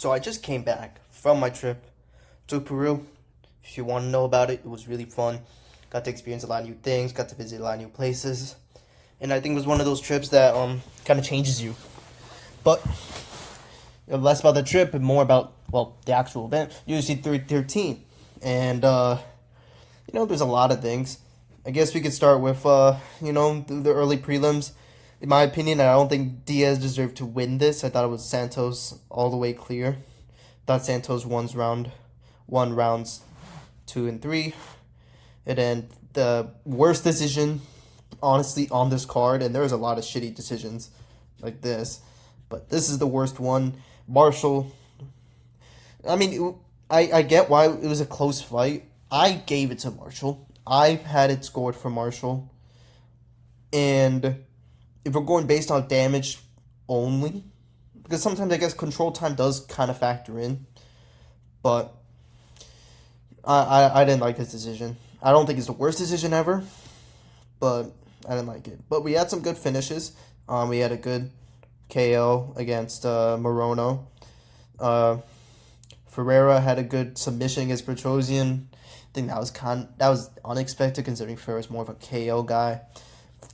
So I just came back from my trip to Peru. If you want to know about it, it was really fun. Got to experience a lot of new things, got to visit a lot of new places. And I think it was one of those trips that kind of changes you. But less about the trip and more about, well, the actual event. UFC 313. And, there's a lot of things. I guess we could start with, the early prelims. In my opinion, I don't think Diaz deserved to win this. I thought it was Santos all the way clear. Thought Santos won rounds 2 and 3. And then the worst decision, honestly, on this card, and there's a lot of shitty decisions like this, but this is the worst one. Marshall, I mean, I get why it was a close fight. I gave it to Marshall. I had it scored for Marshall. And if we're going based on damage only, because sometimes I guess control time does kind of factor in, but I didn't like his decision. I don't think it's the worst decision ever, but I didn't like it. But we had some good finishes. We had a good KO against Morono. Pereira had a good submission against Petrosian. I think that was unexpected considering Pereira's more of a KO guy.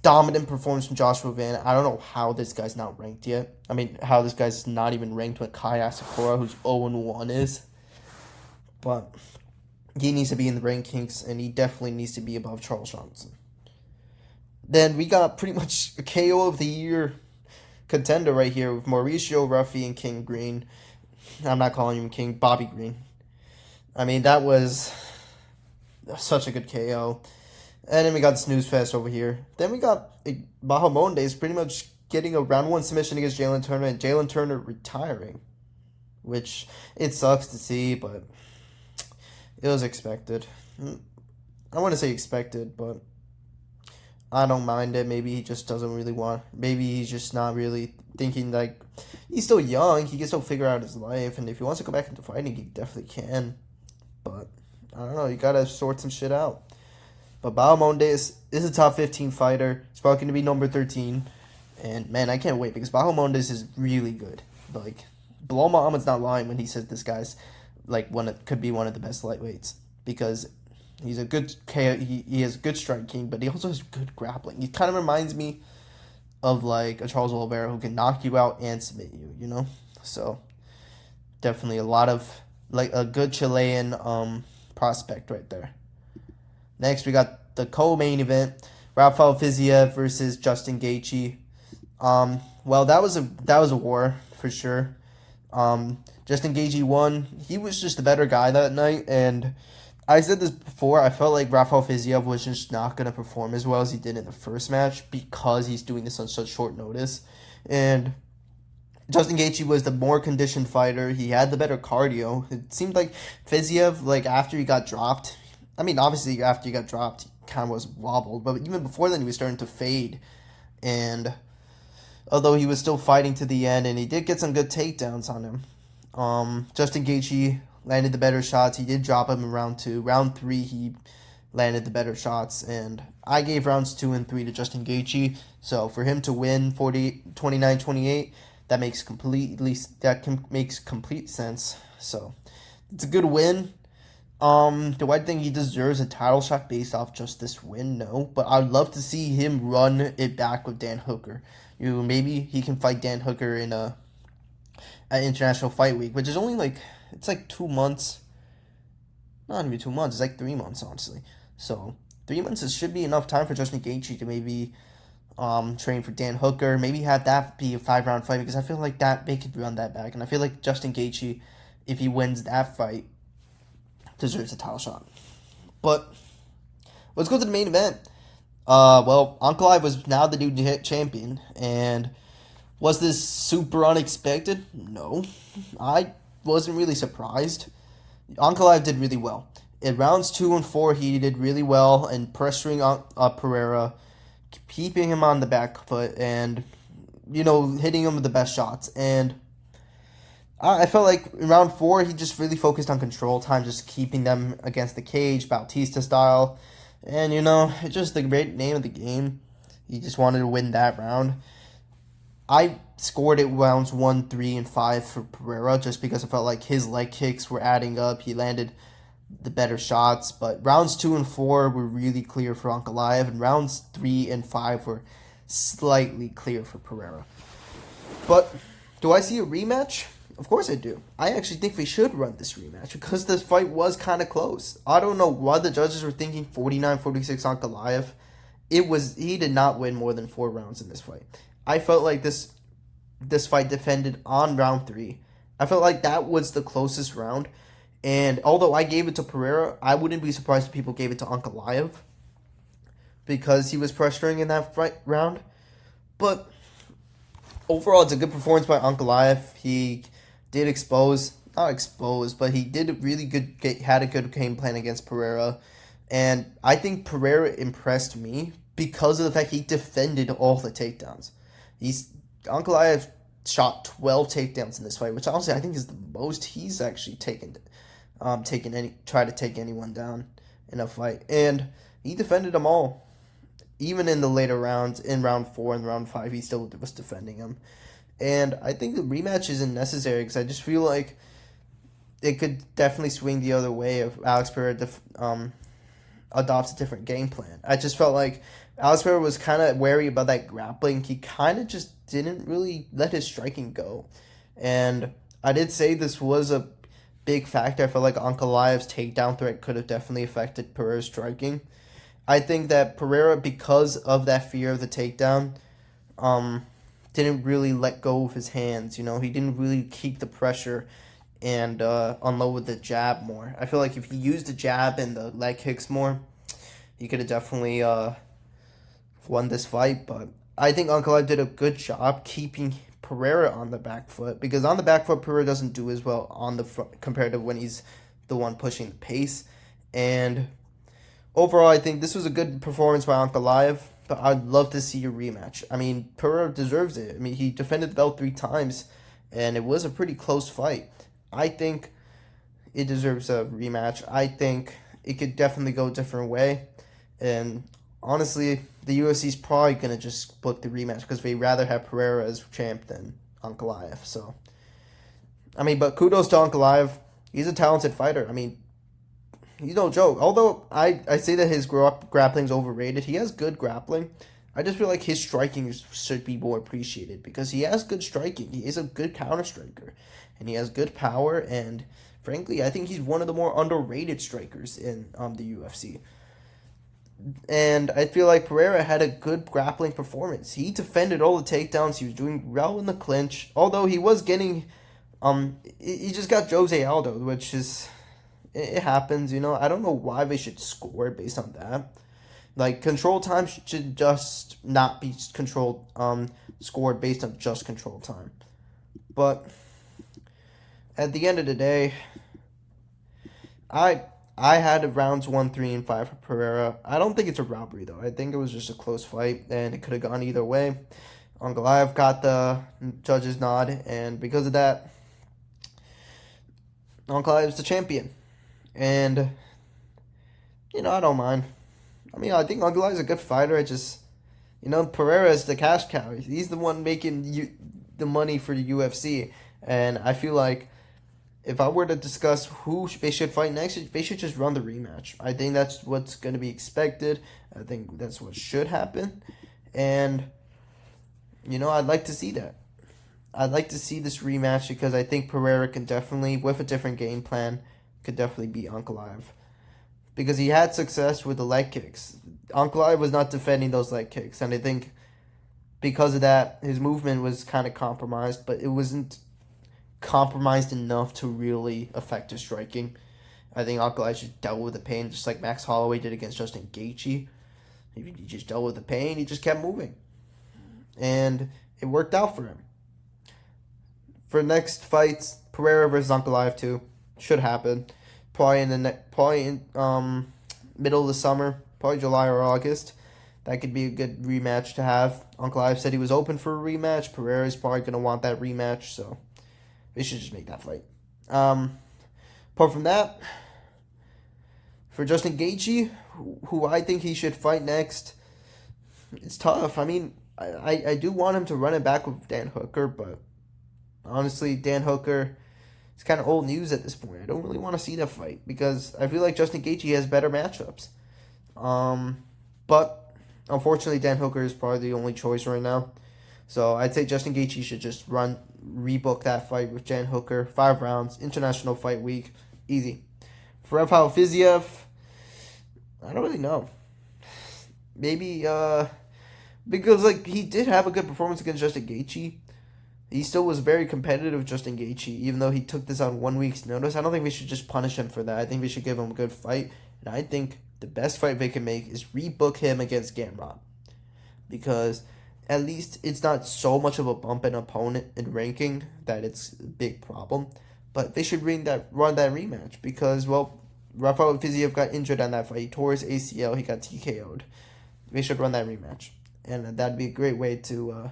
Dominant performance from Joshua Van. I don't know how this guy's not ranked yet. I mean, how this guy's not even ranked with Kai Asakura, who's 0-1 is. But he needs to be in the rankings, and he definitely needs to be above Charles Johnson. Then we got pretty much a KO of the year contender right here with Mauricio Ruffy and King Green. I'm not calling him King, Bobby Green. I mean, that was such a good KO. And then we got Snooze Fest over here. Then we got Bahamondes pretty much getting a round 1 submission against Jalen Turner, and Jalen Turner retiring. Which, it sucks to see, but it was expected. I want to say expected, but I don't mind it. Maybe he just doesn't really want. Maybe he's just not really thinking, like, he's still young. He can still figure out his life, and if he wants to go back into fighting, he definitely can. But I don't know. You gotta sort some shit out. But Bahamondes is a top 15 fighter. He's probably going to be number 13. And, man, I can't wait because Bahamondes is really good. Like, Bilal Muhammad's not lying when he says this guy's, like, could be one of the best lightweights. Because he's a good he has good striking, but he also has good grappling. He kind of reminds me of, like, a Charles Oliveira who can knock you out and submit you, you know? So, definitely a lot of, like, a good Chilean prospect right there. Next, we got the co-main event, Rafael Fiziev versus Justin Gaethje. Well, that was a war for sure. Justin Gaethje won. He was just the better guy that night, and I said this before. I felt like Rafael Fiziev was just not gonna perform as well as he did in the first match because he's doing this on such short notice, and Justin Gaethje was the more conditioned fighter. He had the better cardio. It seemed like Fiziev, like after he got dropped. I mean, obviously, after he got dropped, he kind of was wobbled. But even before then, he was starting to fade. And although he was still fighting to the end, and he did get some good takedowns on him. Justin Gaethje landed the better shots. He did drop him in round 2. Round 3, he landed the better shots. And I gave rounds 2 and 3 to Justin Gaethje. So for him to win 29-28, that makes complete sense. So it's a good win. Do I think he deserves a title shot based off just this win? No, but I'd love to see him run it back with Dan Hooker. Maybe he can fight Dan Hooker in an International Fight Week, which is only it's 2 months. Not even 2 months. It's like 3 months, honestly. So 3 months should be enough time for Justin Gaethje to maybe train for Dan Hooker. Maybe have that be a 5-round fight because I feel like that they could run that back, and I feel like Justin Gaethje, if he wins that fight, deserves a title shot. But let's go to the main event. Ankalaev was now the new champion, and was this super unexpected? No. I wasn't really surprised. Ankalaev did really well. In rounds 2 and 4, he did really well in pressuring Pereira, keeping him on the back foot, and, hitting him with the best shots. And I felt like in round 4, he just really focused on control time, just keeping them against the cage, Bautista style. And, it's just the great name of the game. He just wanted to win that round. I scored it rounds 1, 3, and 5 for Pereira just because I felt like his leg kicks were adding up. He landed the better shots, but rounds 2 and 4 were really clear for Ankalaev, and rounds 3 and 5 were slightly clear for Pereira. But do I see a rematch? Of course I do. I actually think we should run this rematch because this fight was kind of close. I don't know why the judges were thinking 49-46 Ankalaev. He did not win more than 4 rounds in this fight. I felt like this fight defended on round 3. I felt like that was the closest round. And although I gave it to Pereira, I wouldn't be surprised if people gave it to Ankalaev because he was pressuring in that fight round. But overall, it's a good performance by Ankalaev. He did not expose, but he did had a good game plan against Pereira. And I think Pereira impressed me because of the fact he defended all the takedowns. Ankalaev shot 12 takedowns in this fight, which honestly I think is the most he's actually tried to take anyone down in a fight. And he defended them all. Even in the later rounds, in round 4 and round 5, he still was defending them. And I think the rematch isn't necessary because I just feel like it could definitely swing the other way if Alex Pereira adopts a different game plan. I just felt like Alex Pereira was kind of wary about that grappling. He kind of just didn't really let his striking go. And I did say this was a big factor. I felt like Ankalaev's takedown threat could have definitely affected Pereira's striking. I think that Pereira, because of that fear of the takedown, didn't really let go of his hands. He didn't really keep the pressure and unload with the jab more. I feel like if he used the jab and the leg kicks more, he could have definitely won this fight. But I think Ankalaev did a good job keeping Pereira on the back foot because on the back foot, Pereira doesn't do as well on the front compared to when he's the one pushing the pace. And overall, I think this was a good performance by Ankalaev, but I'd love to see a rematch. I mean, Pereira deserves it. I mean, he defended the belt 3 times, and it was a pretty close fight. I think it deserves a rematch. I think it could definitely go a different way. And honestly, the UFC is probably going to just book the rematch because they'd rather have Pereira as champ than Ankalaev. So, I mean, but kudos to Ankalaev. He's a talented fighter. I mean, he's no joke. Although I say that his grappling is overrated, he has good grappling. I just feel like his striking should be more appreciated because he has good striking. He is a good counter striker, and he has good power. And frankly, I think he's one of the more underrated strikers in the UFC. And I feel like Pereira had a good grappling performance. He defended all the takedowns. He was doing well in the clinch. Although he was getting, he just got Jose Aldo, which is. It happens, I don't know why they should score based on that. Like, control time should just not be scored based on just control time. But at the end of the day, I had rounds 1, 3, and 5 for Pereira. I don't think it's a robbery, though. I think it was just a close fight, and it could have gone either way. Ankalaev got the judge's nod, and because of that, Ankalaev is the champion. And, I don't mind. I mean, I think Ankalaev is a good fighter. Pereira is the cash cow. He's the one making the money for the UFC. And I feel like if I were to discuss who they should fight next, they should just run the rematch. I think that's what's going to be expected. I think that's what should happen. And, I'd like to see that. I'd like to see this rematch because I think Pereira can definitely, with a different game plan, could definitely beat Ankalaev. Because he had success with the leg kicks. Ankalaev was not defending those leg kicks. And I think because of that, his movement was kind of compromised. But it wasn't compromised enough to really affect his striking. I think Ankalaev just dealt with the pain just like Max Holloway did against Justin Gaethje. He just dealt with the pain. He just kept moving. And it worked out for him. For next fights, Pereira versus Ankalaev 2 should happen. Probably in middle of the summer, probably July or August. That could be a good rematch to have. Ankalaev said he was open for a rematch. Pereira is probably going to want that rematch, so they should just make that fight. Apart from that, for Justin Gaethje, who I think he should fight next, it's tough. I mean, I do want him to run it back with Dan Hooker, but honestly, Dan Hooker, it's kind of old news at this point. I don't really want to see that fight because I feel like Justin Gaethje has better matchups. But unfortunately, Dan Hooker is probably the only choice right now. So I'd say Justin Gaethje should just rebook that fight with Dan Hooker. 5 rounds, International Fight Week, easy. For Rafael Fiziev, I don't really know. Maybe because like he did have a good performance against Justin Gaethje. He still was very competitive with Justin Gaethje, even though he took this on 1 week's notice. I don't think we should just punish him for that. I think we should give him a good fight. And I think the best fight they can make is rebook him against Gamrot. Because at least it's not so much of a bump in opponent in ranking that it's a big problem. But they should run that rematch because, well, Rafael Fiziev got injured on that fight. He tore his ACL. He got TKO'd. They should run that rematch. And that'd be a great way to,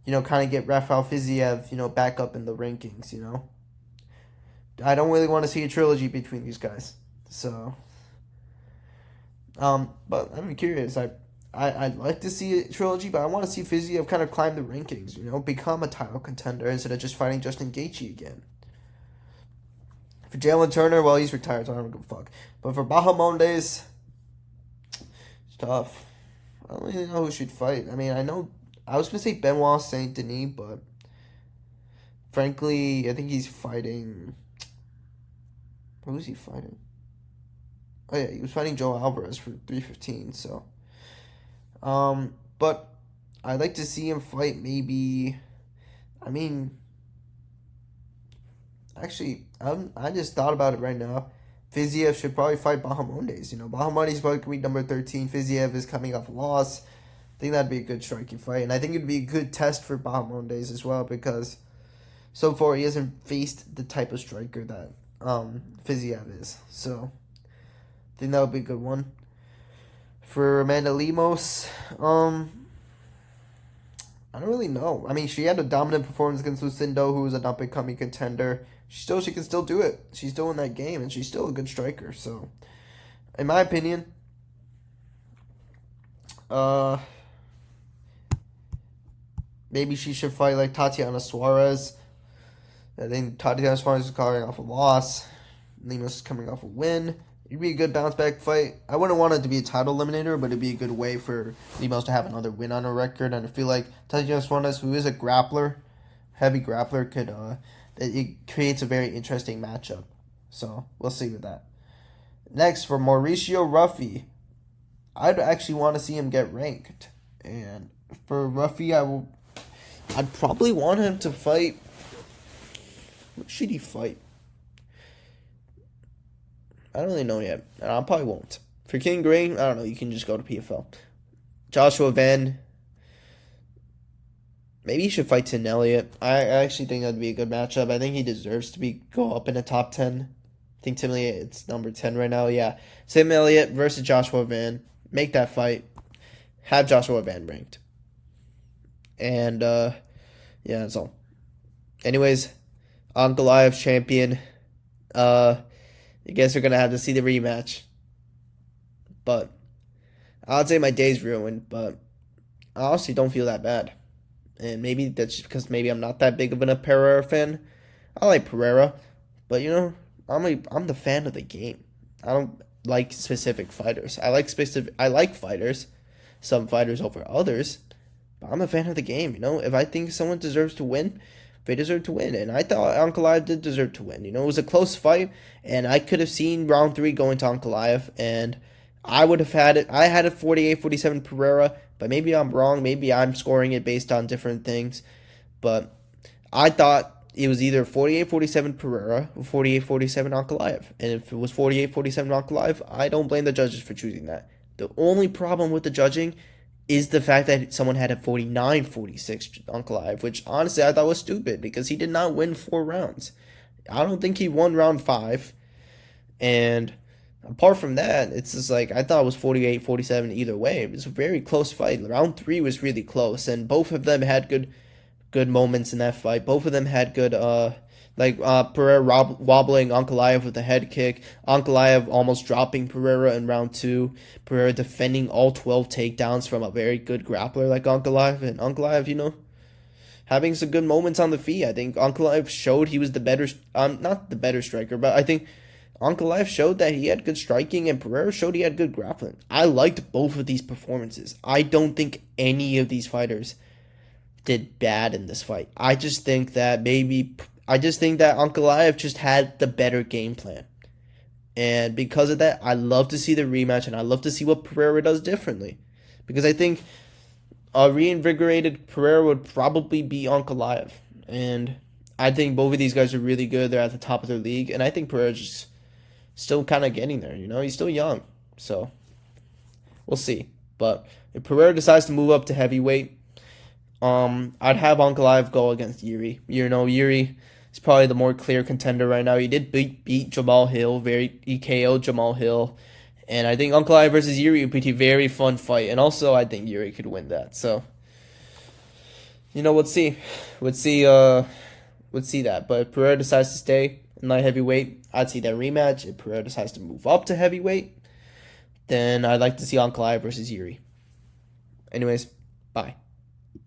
kind of get Rafael Fiziev, back up in the rankings, I don't really want to see a trilogy between these guys. So, but I'm curious. I'd like to see a trilogy, but I want to see Fiziev kind of climb the rankings, become a title contender instead of just fighting Justin Gaethje again. For Jalen Turner, well, he's retired, so I don't give a fuck. But for Bahamondes, it's tough. I don't really know who should fight. I mean, I was going to say Benoit Saint Denis, but frankly, I think he's fighting. Who's he fighting? Oh, yeah, he was fighting Joe Alvarez for 315, so. But I'd like to see him fight maybe. Actually, I just thought about it right now. Fiziev should probably fight Bahamondes. Bahamondes probably could be number 13. Fiziev is coming off a loss. I think that'd be a good striking fight. And I think it'd be a good test for Bahamondes as well because so far he hasn't faced the type of striker that Fiziev is. So I think that would be a good one. For Amanda Lemos, I don't really know. I mean, she had a dominant performance against Lucindo, who was an up-and-coming contender. She can still do it. She's still in that game, and she's still a good striker. So, in my opinion, maybe she should fight like Tatiana Suarez. I think Tatiana Suarez is coming off a loss. Lemos is coming off a win. It'd be a good bounce-back fight. I wouldn't want it to be a title eliminator, but it'd be a good way for Lemos to have another win on her record. And I feel like Tatiana Suarez, who is a grappler, heavy grappler, it creates a very interesting matchup. So, we'll see with that. Next, for Mauricio Ruffy, I'd actually want to see him get ranked. And for Ruffy, I'd probably want him to fight. What should he fight? I don't really know yet. I probably won't. For King Gray, I don't know. You can just go to PFL. Joshua Van. Maybe he should fight Tim Elliott. I actually think that'd be a good matchup. I think he deserves to go up in the top 10. I think Tim Elliott's number 10 right now. Yeah. Tim Elliott versus Joshua Van. Make that fight. Have Joshua Van ranked. And, yeah, that's all. Anyways, Ankalaev champion. I guess we're going to have to see the rematch. But I'd say my day's ruined, but I honestly don't feel that bad. And maybe that's just because maybe I'm not that big of a Pereira fan. I like Pereira, but I'm the fan of the game. I don't like specific fighters. I like fighters, some fighters over others, but I'm a fan of the game. If I think someone deserves to win, they deserve to win. And I thought Ankalaev did deserve to win. It was a close fight, and I could have seen round 3 going to Ankalaev, and I would have had it. I had it 48-47 Pereira, but maybe I'm wrong. Maybe I'm scoring it based on different things. But I thought it was either 48-47 Pereira or 48-47 Ankalaev. And if it was 48-47 Ankalaev, I don't blame the judges for choosing that. The only problem with the judging is the fact that someone had a 49-46 Ankalaev, which honestly I thought was stupid because he did not win 4 rounds. I don't think he won round 5. And apart from that, it's just like I thought it was 48-47 either way. It was a very close fight. Round 3 was really close, and both of them had good moments in that fight. Both of them had good Like Pereira wobbling Ankalaev with a head kick. Ankalaev almost dropping Pereira in round 2. Pereira defending all 12 takedowns from a very good grappler like Ankalaev. And Ankalaev, having some good moments on the feet. I think Ankalaev showed he was the better, not the better striker, but I think Ankalaev showed that he had good striking and Pereira showed he had good grappling. I liked both of these performances. I don't think any of these fighters did bad in this fight. I just think that Ankalaev just had the better game plan. And because of that, I love to see the rematch and I love to see what Pereira does differently. Because I think a reinvigorated Pereira would probably be Ankalaev. And I think both of these guys are really good. They're at the top of their league. And I think Pereira's just still kind of getting there. He's still young. So we'll see. But if Pereira decides to move up to heavyweight, I'd have Ankalaev go against Yuri. Yuri is probably the more clear contender right now. He did beat Jamal Hill. He KO'd Jamal Hill. And I think Ankalaev versus Yuri would be a very fun fight. And also, I think Yuri could win that. So, let's see. Let's see that. But if Pereira decides to stay in light heavyweight, I'd see that rematch. If Pereira decides to move up to heavyweight, then I'd like to see Ankalaev versus Yuri. Anyways, bye.